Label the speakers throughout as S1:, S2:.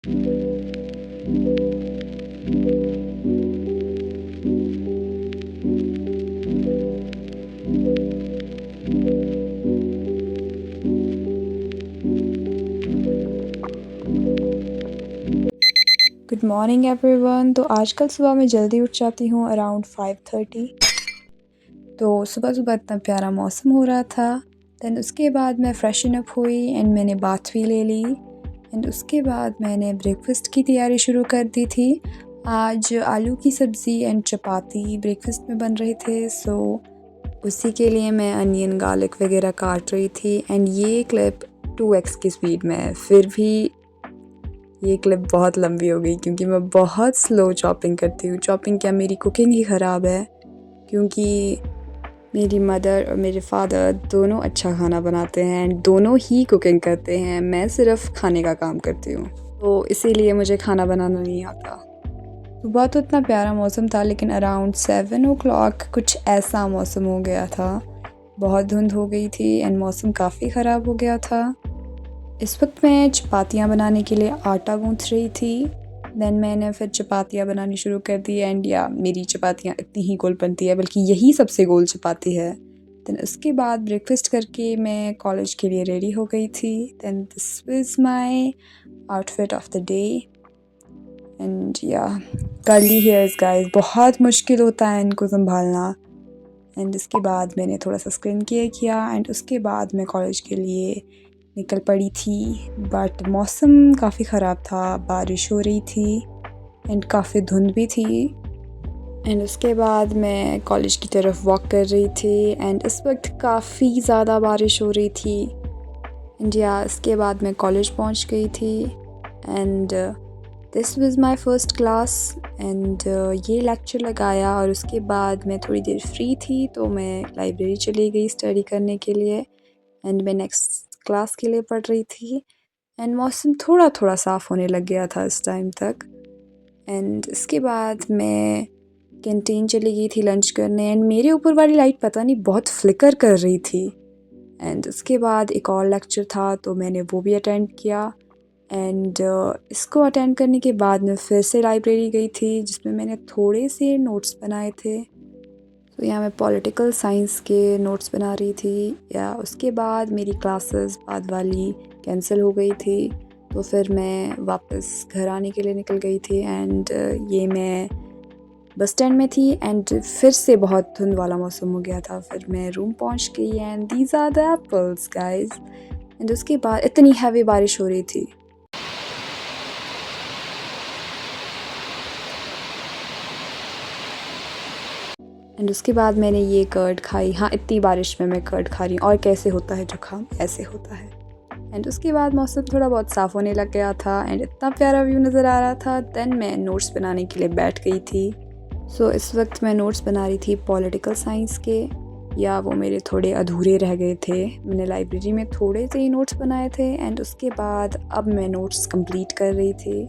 S1: Good morning everyone. तो आजकल सुबह मैं जल्दी उठ जाती हूँ अराउंड 5:30। तो सुबह सुबह इतना प्यारा मौसम हो रहा था। दैन उसके बाद मैं फ्रेशन अप हुई एंड मैंने बाथ भी ले ली एंड उसके बाद मैंने ब्रेकफास्ट की तैयारी शुरू कर दी थी। आज आलू की सब्ज़ी एंड चपाती ब्रेकफास्ट में बन रहे थे, सो उसी के लिए मैं अनियन गार्लिक वगैरह काट रही थी। एंड ये क्लिप 2x की स्पीड में है, फिर भी ये क्लिप बहुत लंबी हो गई क्योंकि मैं बहुत स्लो चॉपिंग करती हूँ। चॉपिंग क्या, मेरी कुकिंग ही ख़राब है, क्योंकि मेरी मदर और मेरे फादर दोनों अच्छा खाना बनाते हैं एंड दोनों ही कुकिंग करते हैं। मैं सिर्फ खाने का काम करती हूँ, तो इसीलिए मुझे खाना बनाना नहीं आता। सुबह तो इतना प्यारा मौसम था, लेकिन अराउंड 7 o'clock कुछ ऐसा मौसम हो गया था, बहुत धुंध हो गई थी एंड मौसम काफ़ी ख़राब हो गया था। इस वक्त मैं चपातियाँ बनाने के लिए आटा गूँथ रही थी। दैन मैंने फिर चपातियाँ बनानी शुरू कर दी एंड मेरी चपातियाँ इतनी ही गोल बनती है, बल्कि यही सबसे गोल चपाती है। दैन उसके बाद ब्रेकफास्ट करके मैं कॉलेज के लिए रेडी हो गई थी। Then this was my outfit of the day and curly hairs guys, बहुत मुश्किल होता है इनको संभालना। एंड इसके बाद मैंने थोड़ा सा स्किन केयर किया एंड उसके बाद मैं कॉलेज के लिए निकल पड़ी थी। बट मौसम काफ़ी ख़राब था, बारिश हो रही थी एंड काफ़ी धुंध भी थी। एंड उसके बाद मैं कॉलेज की तरफ वॉक कर रही थी एंड इस वक्त काफ़ी ज़्यादा बारिश हो रही थी। एंड इसके बाद मैं कॉलेज पहुंच गई थी and this was my first class and ये लेक्चर लगाया और उसके बाद मैं थोड़ी देर फ्री थी, तो मैं लाइब्रेरी चली गई स्टडी करने के लिए एंड मैं नेक्स्ट क्लास के लिए पढ़ रही थी। एंड मौसम थोड़ा थोड़ा साफ़ होने लग गया था इस टाइम तक। एंड इसके बाद मैं कैंटीन चली गई थी लंच करने एंड मेरे ऊपर वाली लाइट पता नहीं बहुत फ्लिकर कर रही थी। एंड उसके बाद एक और लेक्चर था, तो मैंने वो भी अटेंड किया एंड इसको अटेंड करने के बाद मैं फिर से लाइब्रेरी गई थी, जिसमें मैंने थोड़े से नोट्स बनाए थे। तो मैं पॉलिटिकल साइंस के नोट्स बना रही थी। उसके बाद मेरी क्लासेस बाद वाली कैंसिल हो गई थी, तो फिर मैं वापस घर आने के लिए निकल गई थी एंड ये मैं बस स्टैंड में थी एंड फिर से बहुत धुंध वाला मौसम हो गया था। फिर मैं रूम पहुंच गई and these are the apples guys. And उसके बाद इतनी हैवी बारिश हो रही थी। एंड उसके बाद मैंने ये कर्ड खाई। हाँ, इतनी बारिश में मैं कर्ड खा रही हूँ, और कैसे होता है जुकाम, ऐसे होता है। एंड उसके बाद मौसम थोड़ा बहुत साफ़ होने लग गया था एंड इतना प्यारा व्यू नज़र आ रहा था। देन मैं नोट्स बनाने के लिए बैठ गई थी। सो इस वक्त मैं नोट्स बना रही थी पॉलिटिकल साइंस के। वो मेरे थोड़े अधूरे रह गए थे, मैंने लाइब्रेरी में थोड़े से ही नोट्स बनाए थे एंड उसके बाद अब मैं नोट्स कंप्लीट कर रही थी।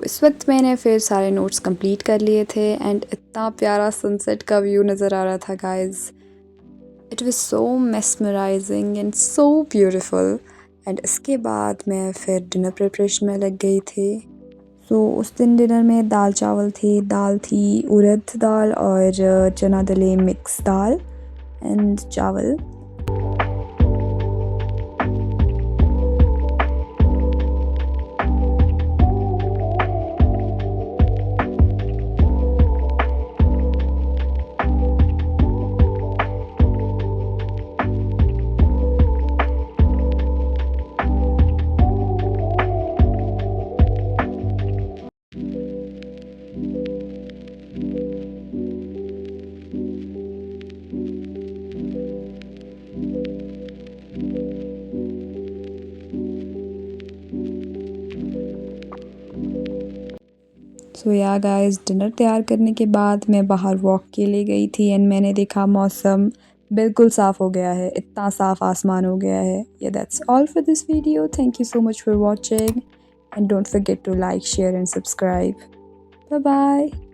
S1: इस वक्त मैंने फिर सारे नोट्स कंप्लीट कर लिए थे एंड इतना प्यारा सनसेट का व्यू नज़र आ रहा था guys. It was so mesmerising and so beautiful. And इसके बाद मैं फिर डिनर प्रिपरेशन में लग गई थी। उस दिन डिनर में दाल चावल थी, दाल थी उड़द दाल और चना दले मिक्स दाल एंड चावल। सो या गाइस, डिनर तैयार करने के बाद मैं बाहर वॉक के लिए गई थी एंड मैंने देखा मौसम बिल्कुल साफ़ हो गया है, इतना साफ़ आसमान हो गया है। Yeah that's all for this video. Thank you so much for watching and don't forget to like, share and subscribe. Bye bye.